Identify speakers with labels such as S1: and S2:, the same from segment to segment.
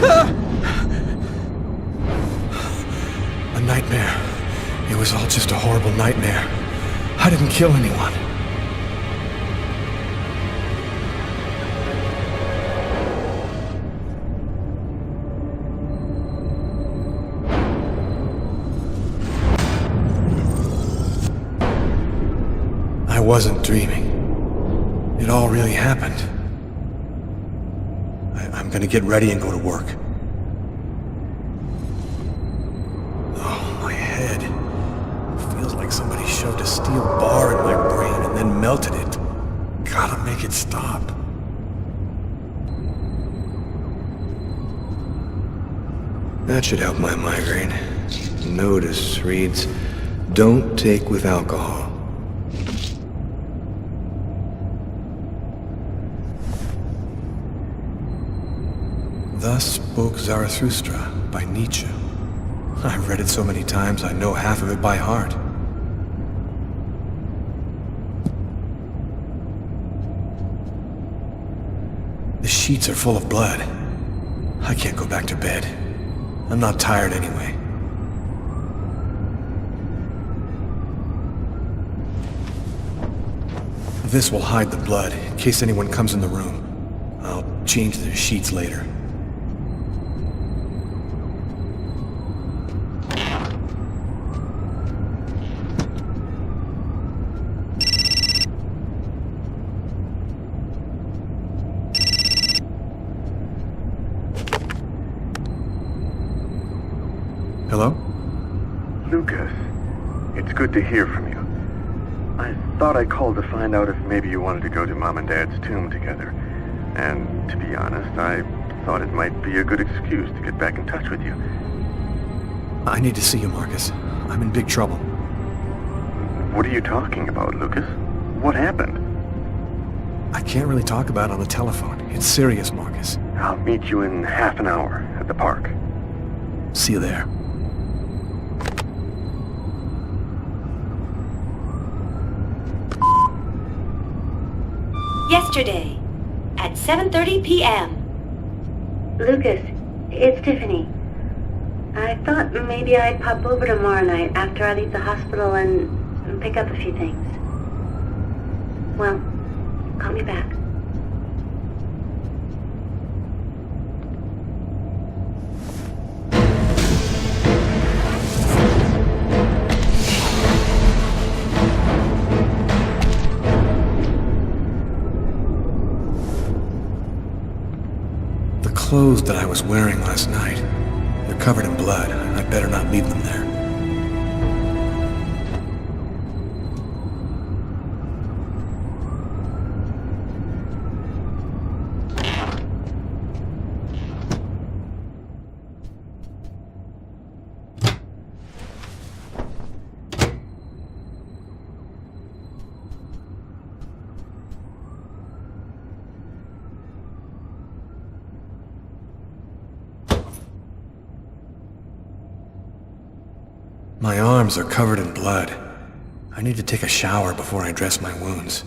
S1: A nightmare. It was all just a horrible nightmare. I didn't kill anyone. I wasn't dreaming. It all really happened. I'm gonna get ready and go to work. Oh, my head. Feels like somebody shoved a steel bar in my brain and then melted it. Gotta make it stop. That should help my migraine. Notice reads, "Don't take with alcohol." Thus spoke Zarathustra by Nietzsche. I've read it so many times I know half of it by heart. The sheets are full of blood. I can't go back to bed. I'm not tired anyway. This will hide the blood in case anyone comes in the room. I'll change the sheets later. Hello?
S2: Lucas, it's good to hear from you. I thought I called to find out if maybe you wanted to go to Mom and Dad's tomb together. And to be honest, I thought it might be a good excuse to get back in touch with you.
S1: I need to see you, Marcus. I'm in big trouble.
S2: What are you talking about, Lucas? What happened?
S1: I can't really talk about it on the telephone. It's serious, Marcus.
S2: I'll meet you in half an hour at the park.
S1: See you there.
S3: Yesterday, at 7:30 p.m.
S4: Lucas, it's Tiffany. I thought maybe I'd pop over tomorrow night after I leave the hospital and pick up a few things. Well, call me back.
S1: The clothes that I was wearing last night, they're covered in blood. I better not leave them there. My arms are covered in blood. I need to take a shower before I dress my wounds.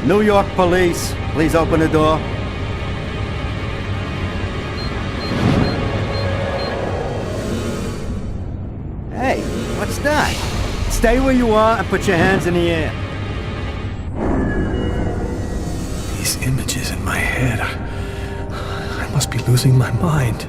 S5: New York police, please open the door. Hey, what's that? Stay where you are and put your hands in the air.
S1: These images in my head. I must be losing my mind.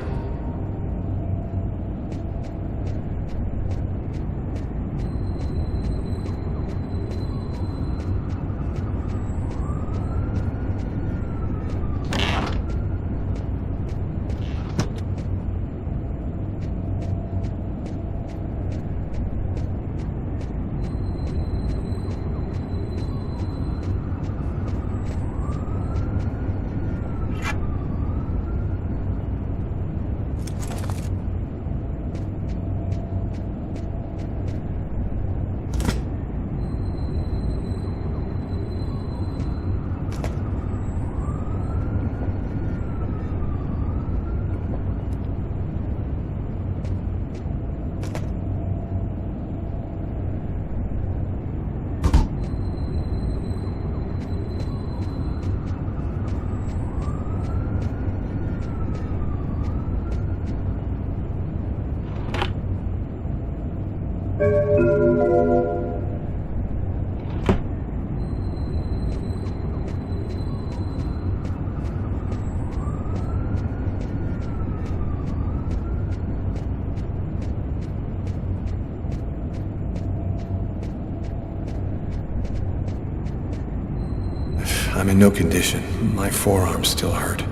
S1: I'm in no condition. My forearms still hurt.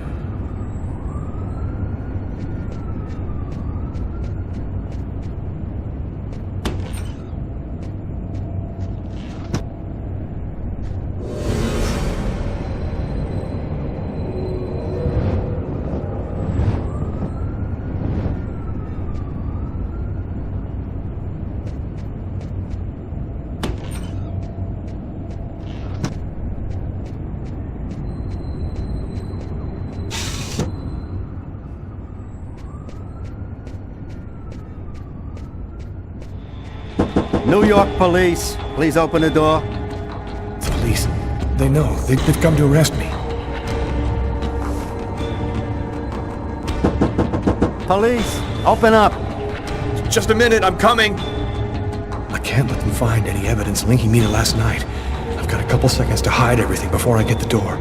S5: New York police, please open the door.
S1: Police. They know. They've come to arrest me.
S5: Police, open up.
S1: Just a minute, I'm coming! I can't let them find any evidence linking me to last night. I've got a couple seconds to hide everything before I get the door.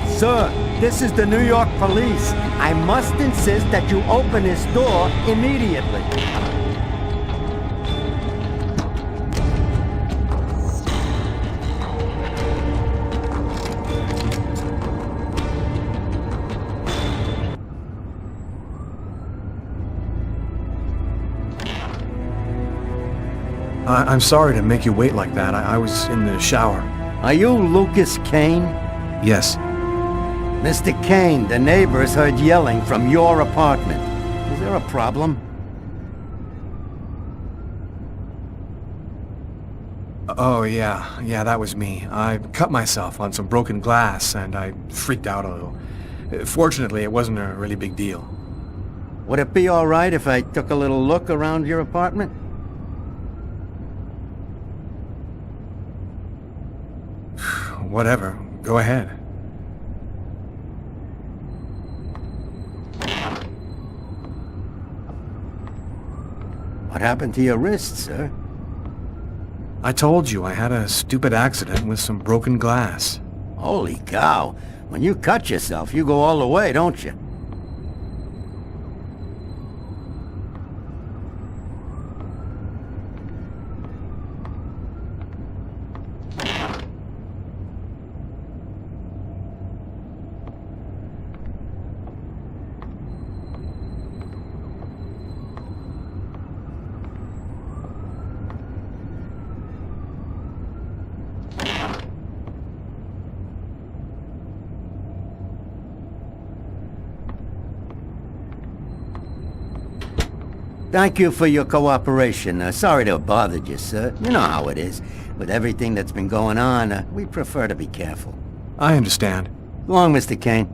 S5: Sir, this is the New York police. I must insist that you open this door immediately.
S1: I'm sorry to make you wait like that. I was in the shower.
S5: Are you Lucas Kane?
S1: Yes.
S5: Mr. Kane, the neighbors heard yelling from your apartment. Is there a problem?
S1: Oh, yeah. Yeah, that was me. I cut myself on some broken glass, and I freaked out a little. Fortunately, it wasn't a really big deal.
S5: Would it be all right if I took a little look around your apartment?
S1: Whatever. Go ahead.
S5: What happened to your wrist, sir?
S1: I told you I had a stupid accident with some broken glass.
S5: Holy cow. When you cut yourself, you go all the way, don't you? Thank you for your cooperation. Sorry to have bothered you, sir. You know how it is. With everything that's been going on, we prefer to be careful.
S1: I understand.
S5: Go on, Mr. Kane.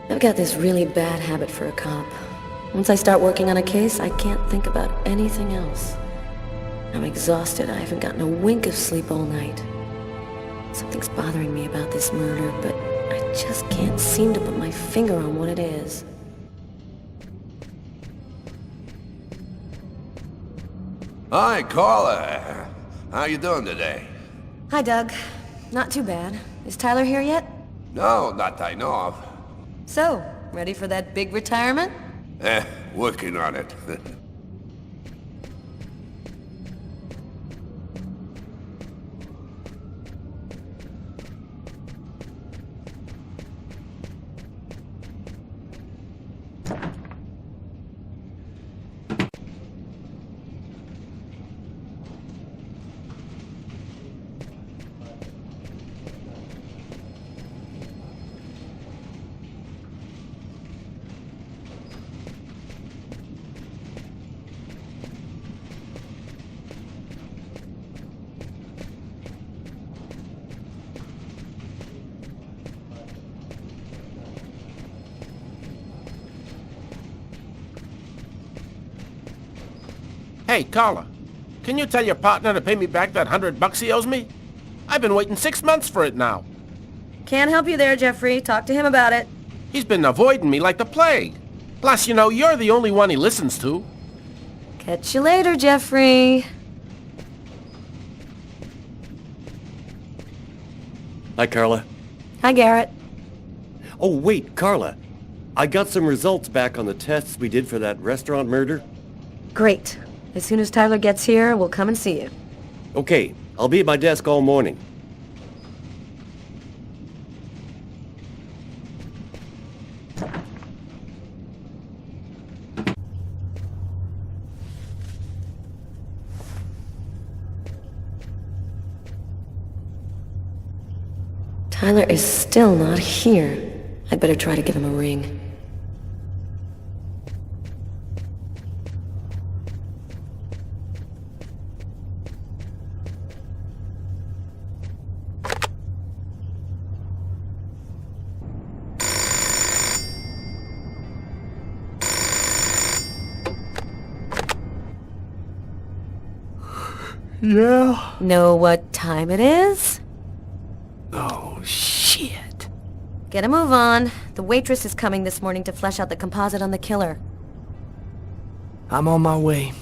S6: I've got this really bad habit for a cop. Once I start working on a case, I can't think about anything else. I'm exhausted. I haven't gotten a wink of sleep all night. Something's bothering me about this murder, but I just can't seem to put my finger on what it is.
S7: Hi, Carla. How you doing today?
S6: Hi, Doug. Not too bad. Is Tyler here yet?
S7: No, not that I know of.
S6: So, ready for that big retirement?
S7: Working on it.
S8: Hey, Carla, can you tell your partner to pay me back that $100 he owes me? I've been waiting 6 months for it now.
S6: Can't help you there, Jeffrey. Talk to him about it.
S8: He's been avoiding me like the plague. Plus, you know, you're the only one he listens to.
S6: Catch you later, Jeffrey.
S9: Hi, Carla.
S6: Hi, Garrett.
S9: Oh, wait, Carla. I got some results back on the tests we did for that restaurant murder.
S6: Great. As soon as Tyler gets here, we'll come and see you.
S9: Okay, I'll be at my desk all morning.
S6: Tyler is still not here. I'd better try to give him a ring.
S1: Yeah?
S6: Know what time it is?
S1: Oh, shit.
S6: Get a move on. The waitress is coming this morning to flesh out the composite on the killer.
S1: I'm on my way.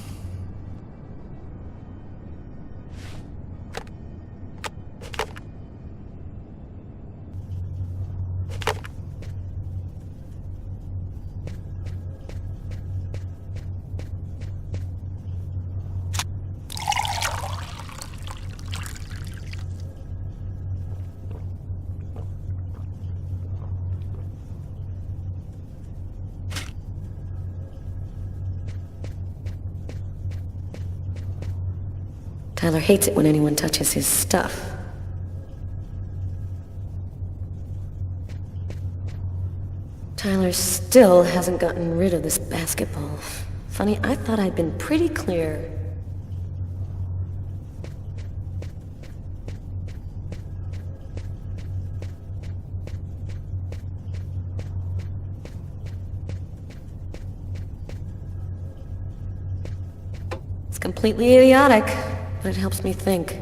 S6: Tyler hates it when anyone touches his stuff. Tyler still hasn't gotten rid of this basketball. Funny, I thought I'd been pretty clear. It's completely idiotic, but it helps me think.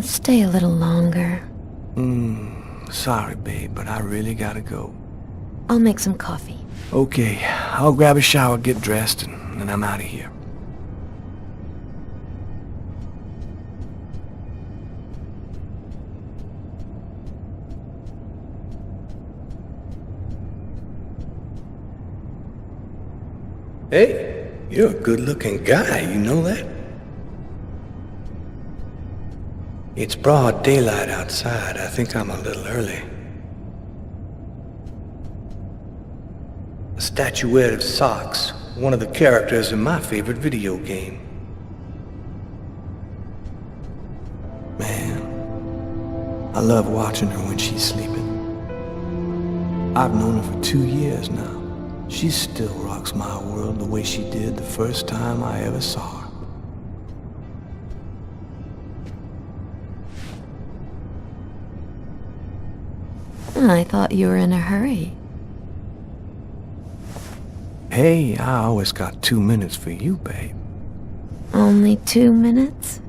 S6: Stay a little longer.
S1: Sorry, babe, but I really gotta go.
S6: I'll make some coffee.
S1: Okay, I'll grab a shower, get dressed, and then I'm out of here. Hey, you're a good-looking guy, you know that? It's broad daylight outside. I think I'm a little early. A statuette of Socks, one of the characters in my favorite video game. Man, I love watching her when she's sleeping. I've known her for 2 years now. She still rocks my world the way she did the first time I ever saw her.
S6: I thought you were in a hurry.
S1: Hey, I always got 2 minutes for you, babe.
S6: Only 2 minutes?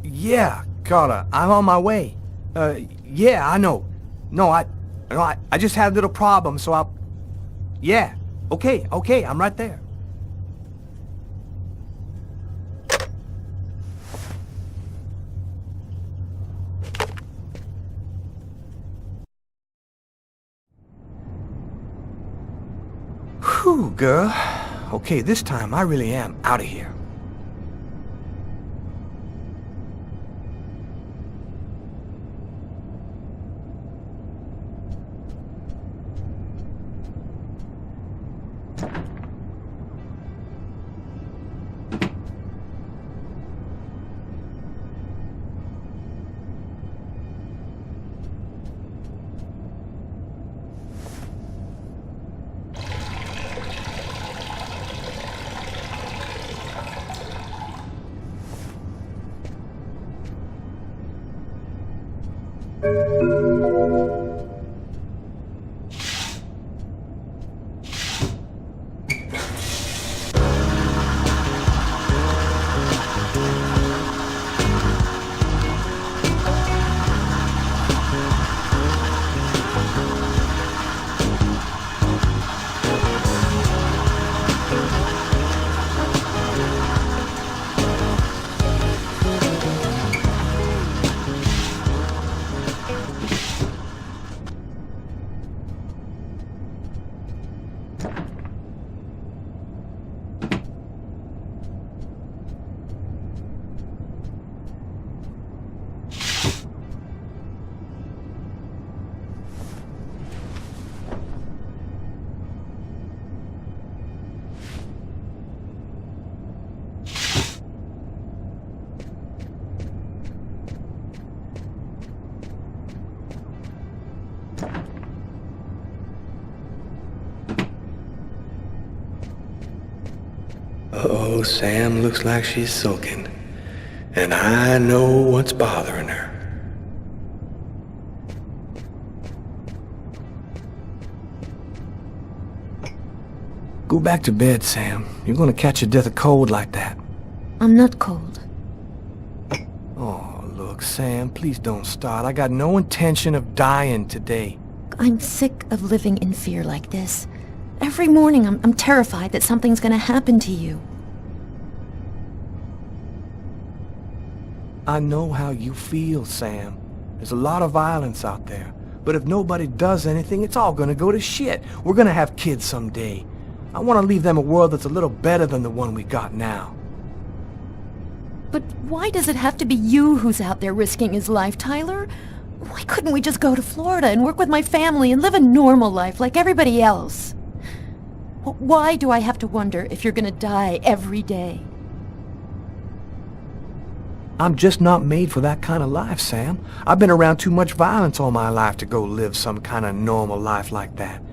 S1: Yeah, Carter, I'm on my way. Yeah, I know. No, I just had a little problem, so I'll... Yeah, okay, I'm right there. Whew, girl. Okay, this time I really am out of here. Uh-oh, Sam looks like she's sulking. And I know what's bothering her. Go back to bed, Sam. You're gonna catch your death of cold like that.
S6: I'm not cold.
S1: Oh, look, Sam, please don't start. I got no intention of dying today.
S6: I'm sick of living in fear like this. Every morning I'm terrified that something's gonna happen to you.
S1: I know how you feel, Sam. There's a lot of violence out there. But if nobody does anything, it's all gonna go to shit. We're gonna have kids someday. I want to leave them a world that's a little better than the one we got now.
S6: But why does it have to be you who's out there risking his life, Tyler? Why couldn't we just go to Florida and work with my family and live a normal life like everybody else? Why do I have to wonder if you're gonna die every day?
S1: I'm just not made for that kind of life, Sam. I've been around too much violence all my life to go live some kind of normal life like that.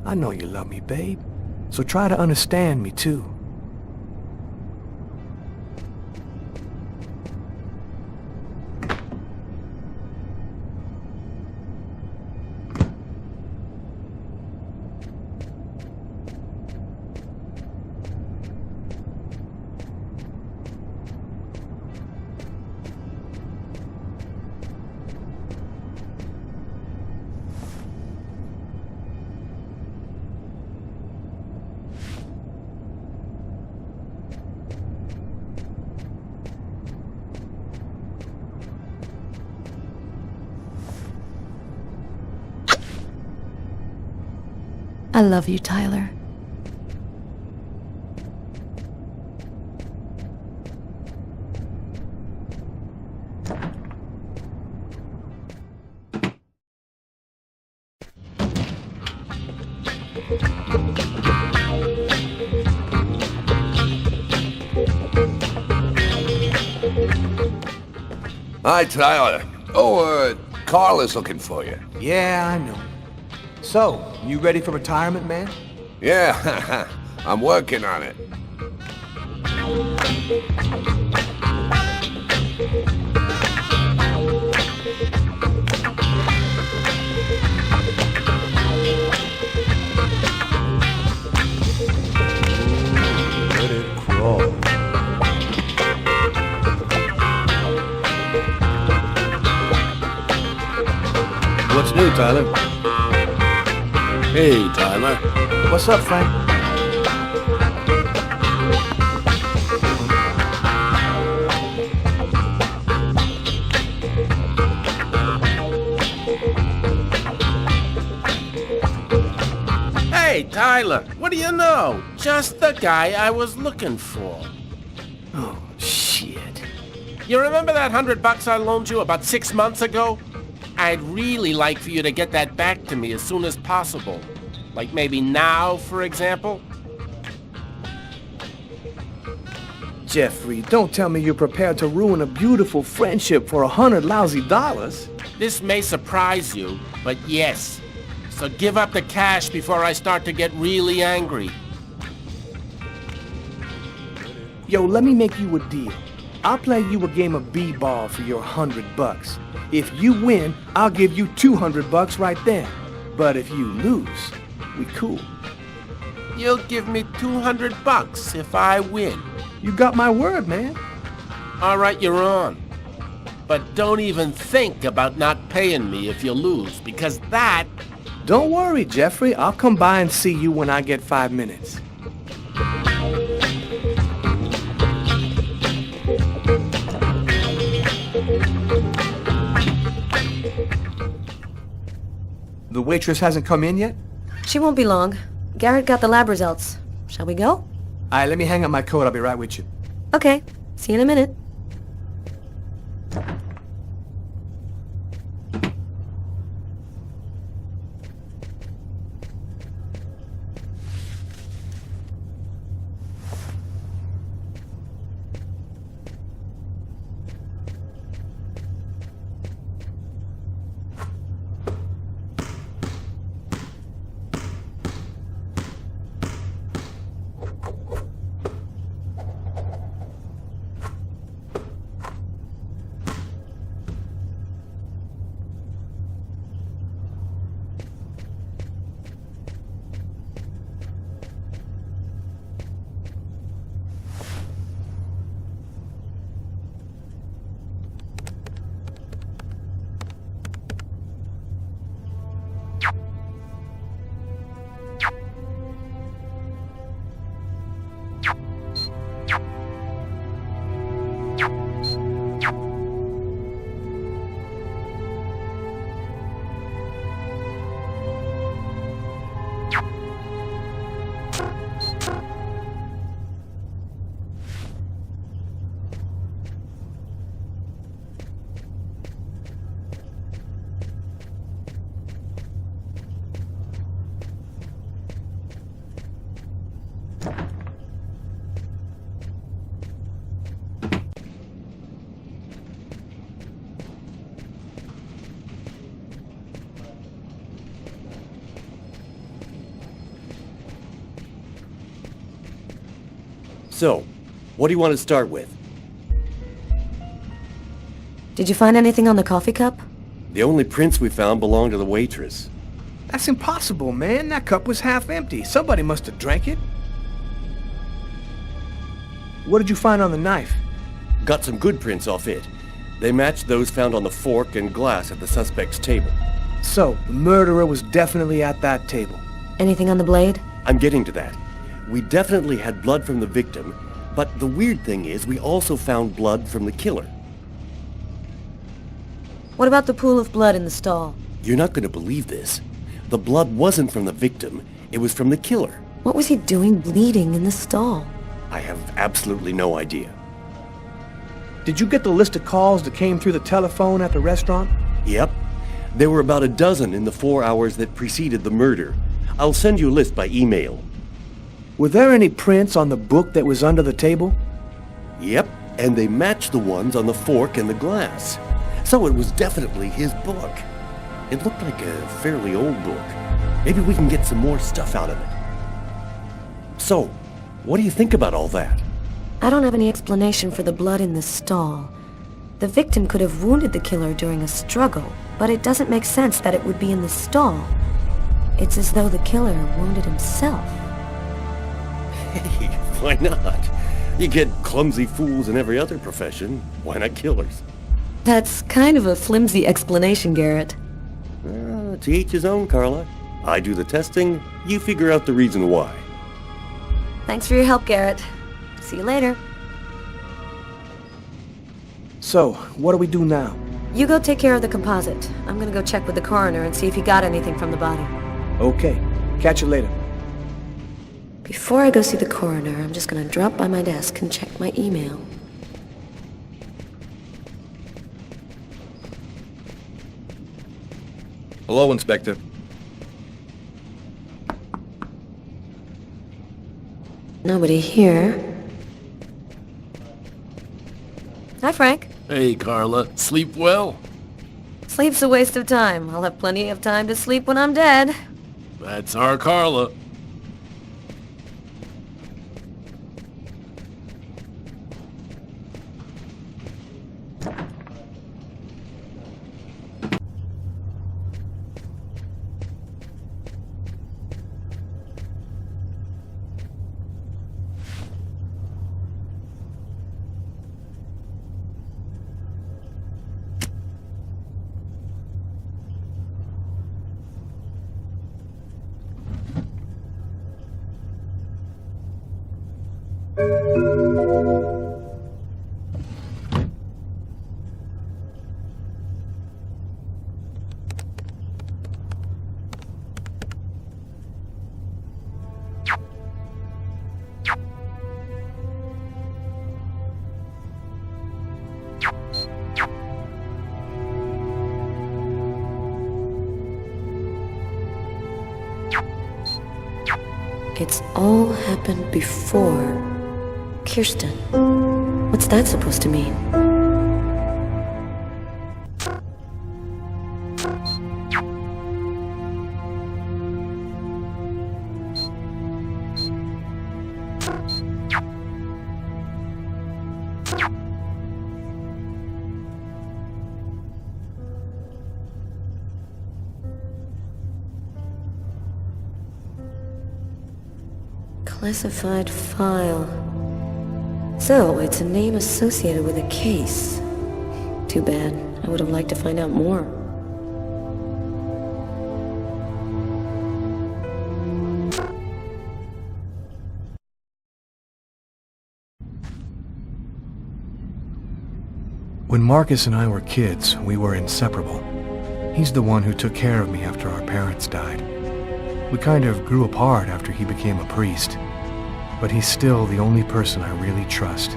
S1: I know you love me, babe. So try to understand me, too.
S6: I love you, Tyler.
S7: Hi, Tyler. Oh, Carla's looking for you.
S1: Yeah, I know. So, you ready for retirement, man?
S7: Yeah, I'm working on it.
S1: Let it crawl. What's new, Tyler?
S8: Hey, Tyler.
S1: What's up, Frank?
S8: Hey, Tyler. What do you know? Just the guy I was looking for.
S1: Oh, shit.
S8: You remember that $100 I loaned you about 6 months ago? I'd really like for you to get that back to me as soon as possible. Like maybe now, for example?
S1: Jeffrey, don't tell me you're prepared to ruin a beautiful friendship for $100 lousy.
S8: This may surprise you, but yes. So give up the cash before I start to get really angry.
S1: Yo, let me make you a deal. I'll play you a game of b-ball for your $100. If you win, I'll give you $200 right then. But if you lose, we cool.
S8: You'll give me $200 if I win.
S1: You got my word, man.
S8: All right, you're on. But don't even think about not paying me if you lose, because that...
S1: Don't worry, Jeffrey. I'll come by and see you when I get 5 minutes. The waitress hasn't come in yet?
S6: She won't be long. Garrett got the lab results. Shall we go?
S1: All right, let me hang up my coat. I'll be right with you.
S6: Okay. See you in a minute.
S9: So, what do you want to start with?
S6: Did you find anything on the coffee cup?
S9: The only prints we found belonged to the waitress.
S1: That's impossible, man. That cup was half empty. Somebody must have drank it. What did you find on the knife?
S9: Got some good prints off it. They matched those found on the fork and glass at the suspect's table.
S1: So, the murderer was definitely at that table.
S6: Anything on the blade?
S9: I'm getting to that. We definitely had blood from the victim, but the weird thing is we also found blood from the killer.
S6: What about the pool of blood in the stall?
S9: You're not going to believe this. The blood wasn't from the victim, it was from the killer.
S6: What was he doing bleeding in the stall?
S9: I have absolutely no idea.
S1: Did you get the list of calls that came through the telephone at the restaurant?
S9: Yep. There were about a dozen in the 4 hours that preceded the murder. I'll send you a list by email.
S1: Were there any prints on the book that was under the table?
S9: Yep, and they matched the ones on the fork and the glass. So it was definitely his book. It looked like a fairly old book. Maybe we can get some more stuff out of it. So, what do you think about all that?
S6: I don't have any explanation for the blood in the stall. The victim could have wounded the killer during a struggle, but it doesn't make sense that it would be in the stall. It's as though the killer wounded himself.
S9: Hey, why not? You get clumsy fools in every other profession. Why not killers?
S6: That's kind of a flimsy explanation, Garrett.
S9: To each his own, Carla. I do the testing, you figure out the reason why.
S6: Thanks for your help, Garrett. See you later.
S1: So, what do we do now?
S6: You go take care of the composite. I'm gonna go check with the coroner and see if he got anything from the body.
S1: Okay. Catch you later.
S6: Before I go see the coroner, I'm just gonna drop by my desk and check my email.
S10: Hello, Inspector.
S6: Nobody here. Hi, Frank.
S8: Hey, Carla. Sleep well?
S6: Sleep's a waste of time. I'll have plenty of time to sleep when I'm dead.
S8: That's our Carla.
S6: It's all happened before. Kirsten. What's that supposed to mean? Classified file. So, it's a name associated with a case. Too bad. I would have liked to find out more.
S1: When Marcus and I were kids, we were inseparable. He's the one who took care of me after our parents died. We kind of grew apart after he became a priest. But he's still the only person I really trust.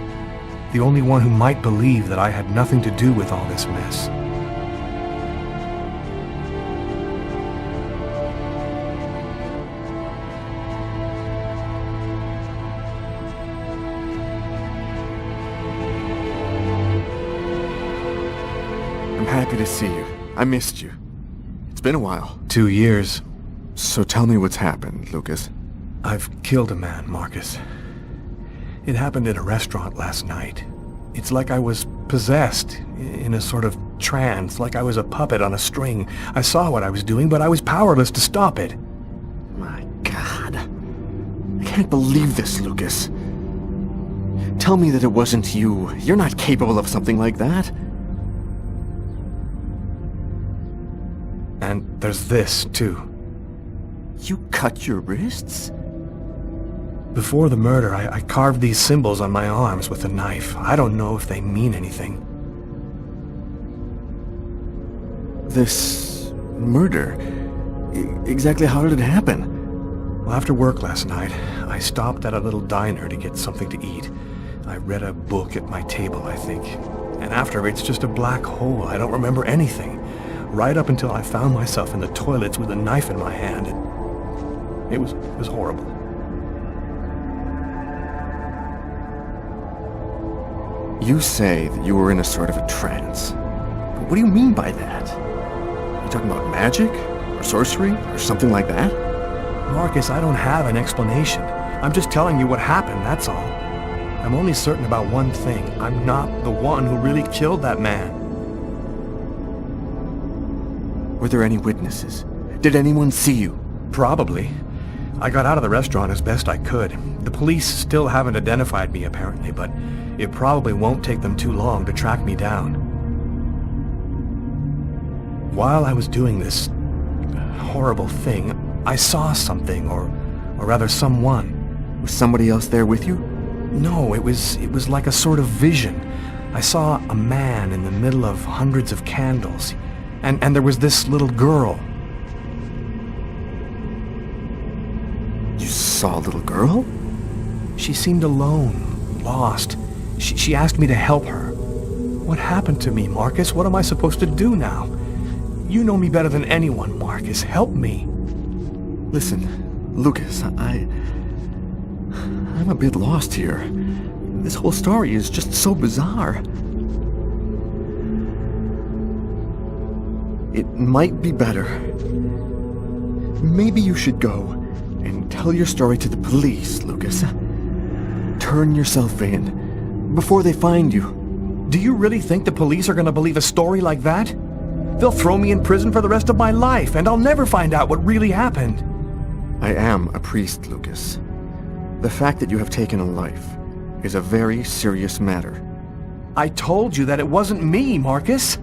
S1: The only one who might believe that I had nothing to do with all this mess.
S2: I'm happy to see you. I missed you. It's been a while.
S1: 2 years.
S2: So tell me what's happened, Lucas.
S1: I've killed a man, Marcus. It happened in a restaurant last night. It's like I was possessed, in a sort of trance, like I was a puppet on a string. I saw what I was doing, but I was powerless to stop it.
S10: My God. I can't believe this, Lucas. Tell me that it wasn't you. You're not capable of something like that.
S1: And there's this, too.
S10: You cut your wrists?
S1: Before the murder, I carved these symbols on my arms with a knife. I don't know if they mean anything.
S10: This murder? Exactly how did it happen?
S1: Well, after work last night, I stopped at a little diner to get something to eat. I read a book at my table, I think. And after, it's just a black hole. I don't remember anything. Right up until I found myself in the toilets with a knife in my hand. It was horrible.
S10: You say that you were in a sort of a trance. But what do you mean by that? Are you talking about magic? Or sorcery? Or something like that?
S1: Marcus, I don't have an explanation. I'm just telling you what happened, that's all. I'm only certain about one thing. I'm not the one who really killed that man.
S10: Were there any witnesses? Did anyone see you?
S1: Probably. I got out of the restaurant as best I could. The police still haven't identified me, apparently, but it probably won't take them too long to track me down. While I was doing this horrible thing, I saw something, or rather someone.
S10: Was somebody else there with you?
S1: No, it was like a sort of vision. I saw a man in the middle of hundreds of candles, and there was this little girl.
S10: You saw a little girl?
S1: She seemed alone, lost. She asked me to help her. What happened to me, Marcus? What am I supposed to do now? You know me better than anyone, Marcus. Help me.
S10: Listen, Lucas, I'm a bit lost here. This whole story is just so bizarre. It might be better. Maybe you should go and tell your story to the police, Lucas. Turn yourself in before they find you.
S1: Do you really think the police are going to believe a story like that? They'll throw me in prison for the rest of my life, and I'll never find out what really happened.
S10: I am a priest, Lucas. The fact that you have taken a life is a very serious matter.
S1: I told you that it wasn't me, Marcus.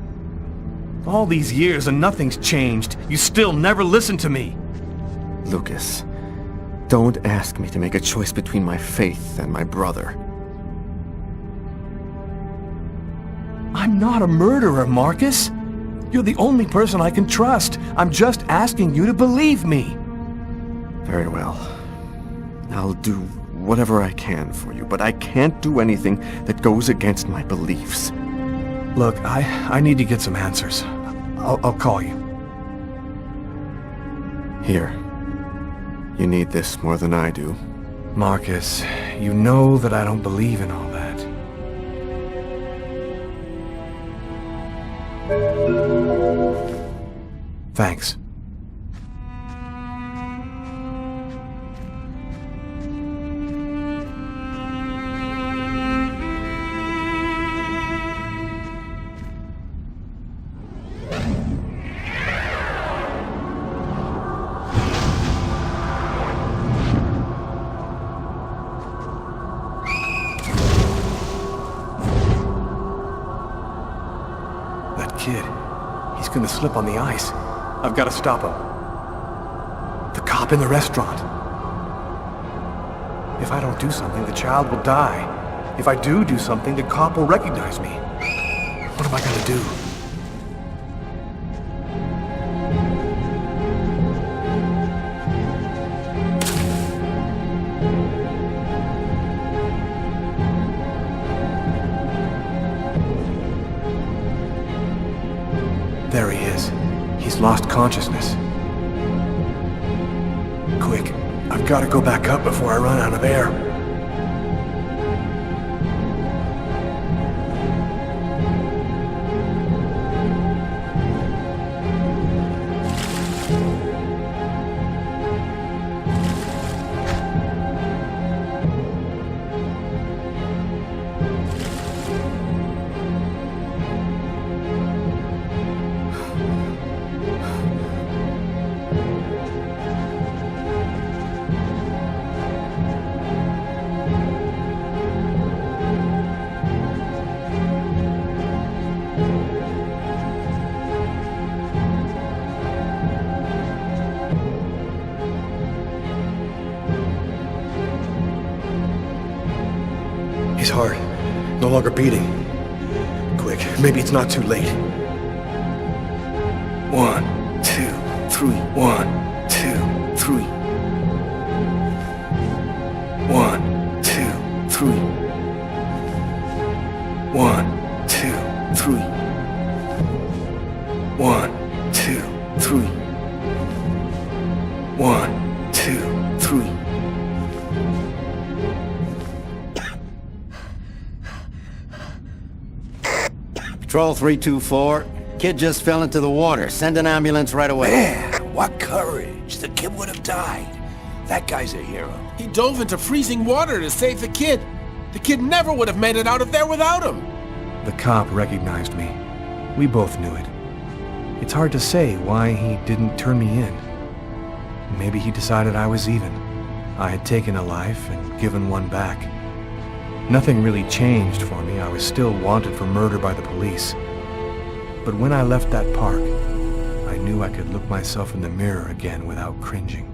S1: All these years and nothing's changed. You still never listen to me.
S10: Lucas, don't ask me to make a choice between my faith and my brother.
S1: I'm not a murderer, Marcus. You're the only person I can trust. I'm just asking you to believe me.
S10: Very well. I'll do whatever I can for you, but I can't do anything that goes against my beliefs.
S1: Look, I need to get some answers. I'll call you.
S10: Here. You need this more than I do.
S1: Marcus, you know that I don't believe in all that. Thanks. That kid, he's gonna slip on the ice. I've got to stop him. The cop in the restaurant. If I don't do something, the child will die. If I do something, the cop will recognize me. What am I gonna do? There he is. He's lost consciousness. Quick, I've got to go back up before I run out of air. heart. No longer beating. Quick, maybe it's not too late. 1, 2, 3. 1, 2, 3. 1, 2, 3. 1, 2, 3. 1, 2, 3. 1, 2, 3.
S5: Patrol 324. Kid just fell into the water. Send an ambulance right away.
S7: Man, what courage. The kid would have died. That guy's a hero.
S8: He dove into freezing water to save the kid. The kid never would have made it out of there without him.
S1: The cop recognized me. We both knew it. It's hard to say why he didn't turn me in. Maybe he decided I was even. I had taken a life and given one back. Nothing really changed for me. I was still wanted for murder by the police. But when I left that park, I knew I could look myself in the mirror again without cringing.